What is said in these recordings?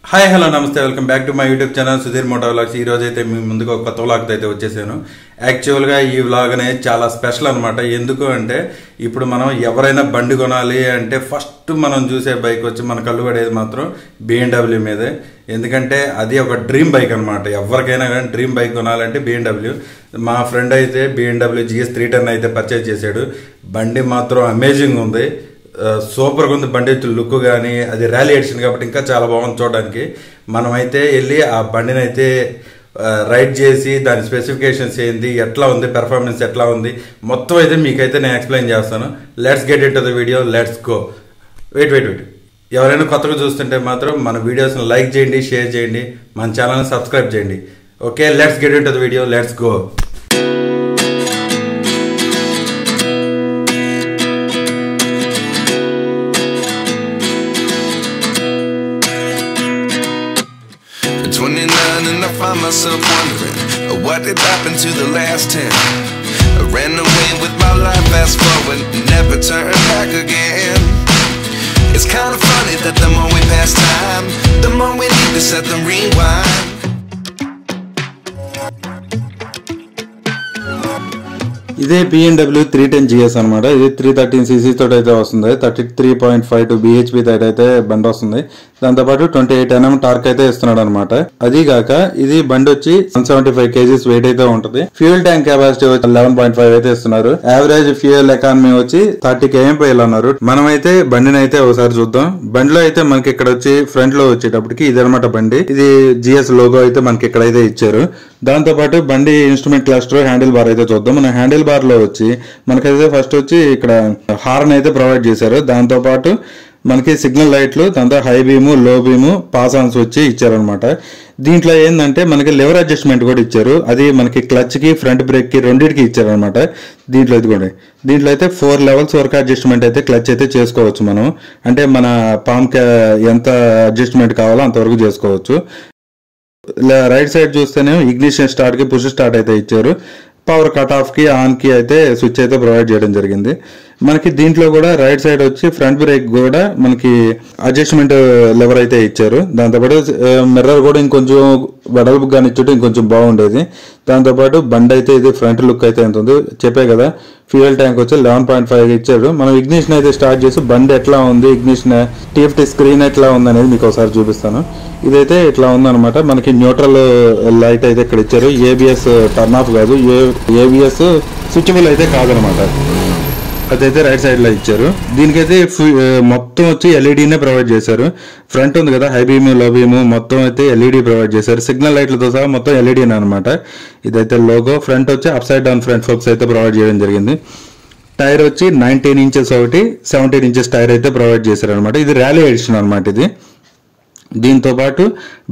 Hi hello నమస్తే welcome back to my YouTube channel Sudheer Moto Vlogs. ఈ రోజు అయితే మీ ముందుకు ఒక కొత్త వ్లాగ్ అయితే వచ్చేసాను. యాక్చువల్గా ఈ వ్లాగ్ అనేది చాలా స్పెషల్ అనమాట. ఎందుకు అంటే ఇప్పుడు మనం ఎవరైనా బండి కొనాలి అంటే ఫస్ట్ మనం చూసే బైక్ వచ్చి మన కళ్ళు పడేది మాత్రం BMW మీదే. ఎందుకంటే అది ఒక డ్రీమ్ బైక్ అనమాట. ఎవరికైనా కానీ డ్రీమ్ బైక్ కొనాలంటే BMW. మా ఫ్రెండ్ అయితే BMW GS 310 అయితే పర్చేజ్ చేశాడు. బండి మాత్రం అమేజింగ్ ఉంది, సూపర్గా ఉంది. బండి లుక్ కానీ అది ర్యాలీ ఎడిషన్ కాబట్టి ఇంకా చాలా బాగుంది చూడడానికి. మనమైతే వెళ్ళి ఆ బండిని అయితే రైడ్ చేసి దాని స్పెసిఫికేషన్స్ ఏంది, ఎట్లా ఉంది, పెర్ఫార్మెన్స్ ఎట్లా ఉంది మొత్తం అయితే మీకైతే నేను ఎక్స్ప్లెయిన్ చేస్తాను. Let's get into the video, let's go. Wait ఎవరైనా కొత్తగా చూస్తుంటే మాత్రం మన వీడియోస్ని లైక్ చేయండి, షేర్ చేయండి, మన ఛానల్ని సబ్స్క్రైబ్ చేయండి. Okay, let's get into the video, let's go. And I find myself wondering what did happen to the last 10. I ran away with my life, fast forward, never turn back again. It's kind of funny that the more we pass time, the more we need to set the rewind. ఇదే BMW 310 GS అనమాట. ఇది 313cc తోటి అయితే వస్తుంది. 33.52 bhp తోటి అయితే బండి వస్తుంది. దాంతోపాటు 28 Nm టార్క్ అయితే ఇస్తున్నాడు అనమాట. అది కాక ఇది బండి వచ్చి 175 kgs వెయిట్ అయితే ఉంటుంది. ఫ్యూయల్ ట్యాంక్ కెపాసిటీ వచ్చి 11.5 అయితే ఇస్తున్నారు. యావరేజ్ ఫ్యూయల్ ఎకానమీ వచ్చి 30 kmph అన్నారు. మనమైతే బండిని అయితే ఒకసారి చూద్దాం. బండిలో అయితే మనకి ఇక్కడ వచ్చి ఫ్రంట్ లో వచ్చేటప్పటికి ఇది అనమాట బండి. ఇది GS లోగో అయితే మనకి ఇక్కడ అయితే ఇచ్చారు. దాంతో పాటు బండి ఇన్స్ట్రుమెంట్ క్లస్టర్, హ్యాండిల్ బార్ అయితే చూద్దాం. మన హ్యాండిల్ బార్ లో వచ్చి మనకైతే ఫస్ట్ వచ్చి ఇక్కడ హార్న్ అయితే ప్రొవైడ్ చేశారు. దాంతో పాటు మనకి సిగ్నల్ లైట్లు, దాంతో హై బీము, లో బీము, పాస్ ఆన్స్ వచ్చి ఇచ్చారనమాట. దీంట్లో ఏంటంటే మనకి లెవర్ అడ్జస్ట్మెంట్ కూడా ఇచ్చారు. అది మనకి క్లచ్ కి, ఫ్రంట్ బ్రేక్ కి రెండింటికి ఇచ్చారనమాట. దీంట్లో ఇదిగోండి, దీంట్లో అయితే 4 levels వరకు అడ్జస్ట్మెంట్ అయితే క్లచ్ అయితే చేసుకోవచ్చు మనం. అంటే మన పామ్ ఎంత అడ్జస్ట్మెంట్ కావాలో అంతవరకు చేసుకోవచ్చు. రైట్ సైడ్ చూస్తేనే ఇగ్నిషన్ స్టార్ట్ కి పుష్ స్టార్ట్ అయితే ఇచ్చారు. పవర్ కట్ ఆఫ్ కి, ఆన్ కి అయితే స్విచ్ అయితే ప్రొవైడ్ చేయడం జరిగింది. మనకి దీంట్లో కూడా రైట్ సైడ్ వచ్చి ఫ్రంట్ బ్రేక్ కూడా మనకి అడ్జస్ట్మెంట్ లెవర్ అయితే ఇచ్చారు. దాంతోపాటు మిర్రర్ కూడా ఇంకొంచెం వెడల్పు కానీ ఇచ్చుంటే ఇంకొంచెం బాగుండేది. దాంతోపాటు బండి అయితే ఇది ఫ్రంట్ లుక్ అయితే ఎంత ఉంది చెప్పే కదా. ఫ్యూయల్ ట్యాంక్ వచ్చి 11.5 ఇచ్చారు. మనం ఇగ్నిషన్ అయితే స్టార్ట్ చేసి బండి ఎట్లా ఉంది, ఇగ్నిషన్ TFT స్క్రీన్ ఎట్లా ఉంది అనేది మీకు ఒకసారి చూపిస్తాను. ఇదైతే ఇట్లా ఉందన్నమాట. మనకి న్యూట్రల్ లైట్ అయితే ఇక్కడ ఇచ్చారు. ABS టర్న్ ఆఫ్ కాదు, ABS స్విచబుల్ అయితే కాదనమాట. అదైతే రైట్ సైడ్ లో ఇచ్చారు. దీనికైతే మొత్తం వచ్చి ఎల్ఈడీనే ప్రొవైడ్ చేశారు. ఫ్రంట్ ఉంది కదా, హై బీమ్, లో బీమ్ మొత్తం అయితే LED ప్రొవైడ్ చేశారు. సిగ్నల్ లైట్లతో సహా మొత్తం LED అనమాట. ఇదైతే లోగో. ఫ్రంట్ వచ్చి upside down front fogs అయితే ప్రొవైడ్ చేయడం జరిగింది. టైర్ వచ్చి 19 inches ఒకటి, 17 inches టైర్ అయితే ప్రొవైడ్ చేశారు అనమాట. ఇది ర్యాలీ ఎడిషన్ అనమాట ఇది. దీంతో పాటు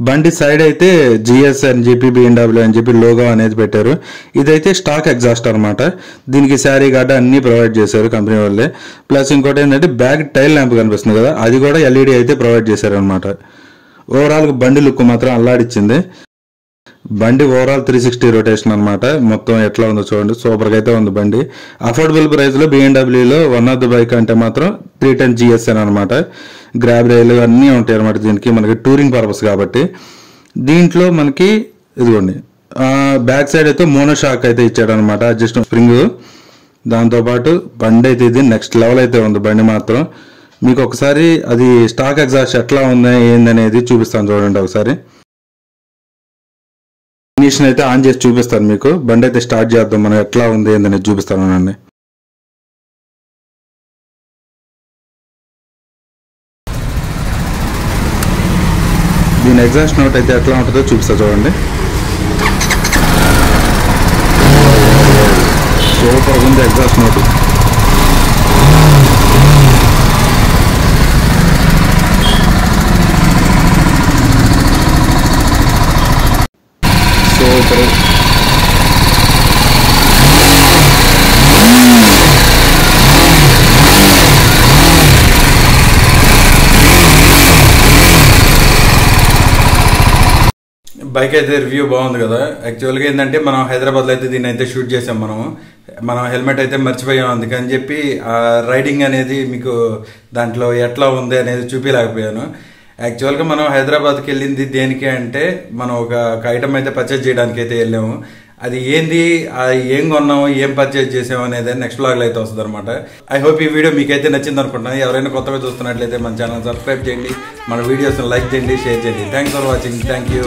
బండి సైడ్ అయితే GS అని చెప్పి, BMW అని చెప్పి లోగో అనేది పెట్టారు. ఇదైతే స్టాక్ ఎగ్జాస్ట్ అనమాట. దీనికి శారీ గడ్డ అన్ని ప్రొవైడ్ చేశారు కంపెనీ వాళ్ళే. ప్లస్ ఇంకోటి ఏంటంటే బ్యాక్ టైల్ ల్యాంప్ కనిపిస్తుంది కదా, అది కూడా LED అయితే ప్రొవైడ్ చేశారు అనమాట. ఓవరాల్ బండి లుక్ మాత్రం అల్లాడిచ్చింది. బండి ఓవరాల్ 360 రొటేషన్ అనమాట. మొత్తం ఎట్లా ఉందో చూడండి, సూపర్ గా అయితే ఉంది బండి. అఫోర్డబుల్ ప్రైస్ లో BMW లో వన్ ఆఫ్ ద బైక్ అంటే మాత్రం 310 GS అనమాట. గ్రాబ్ రైలు అన్నీ ఉంటాయి అనమాట దీనికి, మనకి టూరింగ్ పర్పస్ కాబట్టి. దీంట్లో మనకి ఇదిగోండి బ్యాక్ సైడ్ అయితే మోనో షాక్ అయితే ఇచ్చాడు అనమాట, అడ్జస్ట్ స్ప్రింగ్. దాంతోపాటు బండి అయితే ఇది నెక్స్ట్ లెవెల్ అయితే ఉంది బండి మాత్రం. మీకు ఒకసారి అది స్టాక్ ఎగ్జాస్ట్ ఎట్లా ఉంది ఏందనేది చూపిస్తాను చూడండి ఒకసారి. ఇగ్నిషన్ అయితే ఆన్ చేసి చూపిస్తాను మీకు. బండి అయితే స్టార్ట్ చేద్దాం, మనం ఎట్లా ఉంది ఏందనేది చూపిస్తాను అండి. దీని ఎగ్జాస్ట్ నోట్ అయితే ఎట్లా ఉంటుందో చూపిస్తా చూడండి. సూపర్ ఉంది ఎగ్జాస్ట్ నోట్. సూపర్. బైక్ అయితే రివ్యూ బాగుంది కదా. యాక్చువల్గా ఏంటంటే మనం హైదరాబాద్లో అయితే దీన్ని అయితే షూట్ చేసాం. మనం హెల్మెట్ అయితే మర్చిపోయాం. అందుకని చెప్పి రైడింగ్ అనేది మీకు దాంట్లో ఎట్లా ఉంది అనేది చూపించలేకపోయాను. యాక్చువల్గా మనం హైదరాబాద్కి వెళ్ళింది దేనికి అంటే మనం ఒక ఐటమ్ అయితే పర్చేజ్ చేయడానికి అయితే వెళ్ళాము. అది ఏంది, ఏం కొన్నాము, ఏం పర్చేజ్ చేసాము అనేది నెక్స్ట్ బ్లాగ్లో అయితే వస్తుంది అనమాట. ఐ హోప్ ఈ వీడియో మీకైతే నచ్చింది అనుకుంటున్నాను. ఎవరైనా కొత్తగా చూస్తున్నట్లయితే మన ఛానల్ సబ్స్క్రైబ్ చేయండి, మన వీడియోస్ని లైక్ చేయండి, షేర్ చేయండి. Thanks for watching. Thank you.